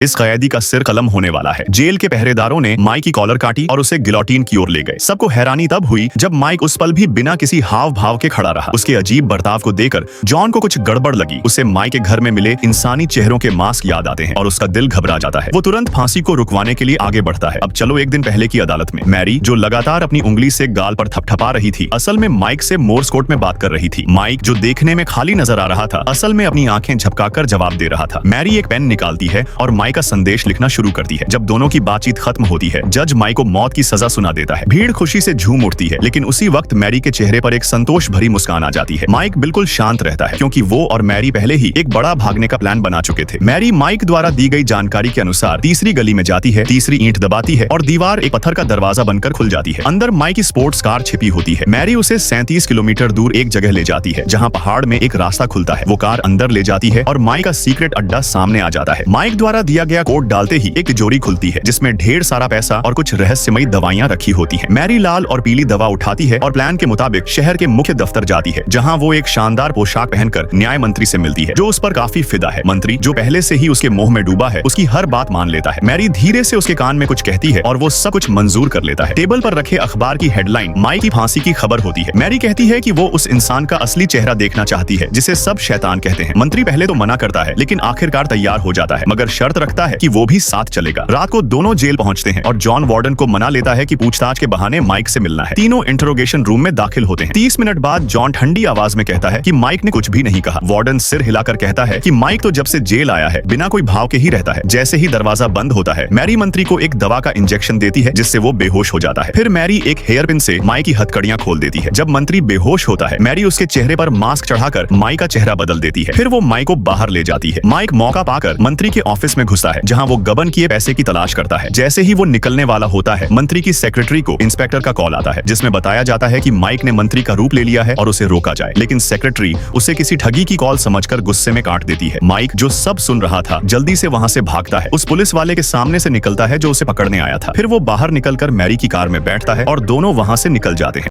इस कैदी का सिर कलम होने वाला है। जेल के पहरेदारों ने माइक की कॉलर काटी और उसे गिलोटीन की ओर ले गए। सबको हैरानी तब हुई जब माइक उस पल भी बिना किसी हाव भाव के खड़ा रहा। उसके अजीब बर्ताव को देखकर जॉन को कुछ गड़बड़ लगी। उसे माइक के घर में मिले इंसानी चेहरों के मास्क याद आते हैं और उसका दिल घबरा जाता है। वो तुरंत फांसी को रुकवाने के लिए आगे बढ़ता है। अब चलो एक दिन पहले की अदालत में। मैरी, जो लगातार अपनी उंगली से गाल पर थपथपा रही थी, असल में माइक से मोर्स कोड में बात कर रही थी। माइक, जो देखने में खाली नजर आ रहा था, असल में अपनी आंखें झपकाकर जवाब दे रहा था। मैरी एक पेन निकालती है और माइक का संदेश लिखना शुरू करती है। जब दोनों की बातचीत खत्म होती है, जज माइक को मौत की सजा सुना देता है। भीड़ खुशी से झूम उठती है, लेकिन उसी वक्त मैरी के चेहरे पर एक संतोष भरी मुस्कान आ जाती है। माइक बिल्कुल शांत रहता है, क्योंकि वो और मैरी पहले ही एक बड़ा भागने का प्लान बना चुके थे। मैरी माइक द्वारा दी गई जानकारी के अनुसार तीसरी गली में जाती है, तीसरी ईंट दबाती है और दीवार एक पत्थर का दरवाजा बनकर खुल जाती है। अंदर माइक की स्पोर्ट्स कार छिपी होती है। मैरी उसे 37 किलोमीटर दूर एक जगह ले जाती है, जहाँ पहाड़ में एक रास्ता खुलता है। वो कार अंदर ले जाती है और माइक का सीक्रेट अड्डा सामने आ जाता है। माइक द्वारा दिया गया कोड डालते ही एक तिजोरी खुलती है, जिसमें ढेर सारा पैसा और कुछ रहस्यमयी दवाइयां रखी होती हैं। मैरी लाल और पीली दवा उठाती है और प्लान के मुताबिक शहर के मुख्य दफ्तर जाती है, जहां वो एक शानदार पोशाक पहनकर न्याय मंत्री से मिलती है, जो उस पर काफी फिदा है। मंत्री, जो पहले से ही उसके मोह में डूबा है, उसकी हर बात मान लेता है। मैरी धीरे से उसके कान में कुछ कहती है और वो सब कुछ मंजूर कर लेता है। टेबल पर रखे अखबार की हेडलाइन माइक की फांसी की खबर होती है। मैरी कहती है कि वो उस इंसान का असली चेहरा देखना चाहती है, जिसे सब शैतान कहते हैं। मंत्री पहले तो मना करता है, लेकिन आखिरकार तैयार हो जाता है, मगर शर्त रखता है कि वो भी साथ चलेगा। रात को दोनों जेल पहुंचते हैं और जॉन वार्डन को मना लेता है कि पूछताछ के बहाने माइक से मिलना है। तीनों इंटरोगेशन रूम में दाखिल होते हैं। 30 मिनट बाद जॉन ठंडी आवाज में कहता है कि माइक ने कुछ भी नहीं कहा। वार्डन सिर हिलाकर कहता है कि माइक तो जब से जेल आया है बिना कोई भाव के ही रहता है। जैसे ही दरवाजा बंद होता है, मैरी मंत्री को एक दवा का इंजेक्शन देती है, जिससे वो बेहोश हो जाता है। फिर मैरी एक हेयर पिन से माइक की हथकड़ियां खोल देती है। जब मंत्री बेहोश होता है, मैरी उसके चेहरे पर मास्क चढ़ाकर माइक का चेहरा बदल देती है। फिर वो माइक को बाहर ले जाती है। माइक मौका पाकर मंत्री के ऑफिस में घुसता है, जहाँ वो गबन किए पैसे की तलाश करता है। जैसे ही वो निकलने वाला होता है, मंत्री की सेक्रेटरी को इंस्पेक्टर का कॉल आता है, जिसमें बताया जाता है कि माइक ने मंत्री का रूप ले लिया है और उसे रोका जाए। लेकिन सेक्रेटरी उसे किसी ठगी की कॉल समझकर गुस्से में काट देती है। माइक, जो सब सुन रहा था, जल्दी से वहां से भागता है। उस पुलिस वाले के सामने से निकलता है जो उसे पकड़ने आया था। फिर वो बाहर निकलकर मैरी की कार में बैठता है और दोनों वहां से निकल जाते हैं।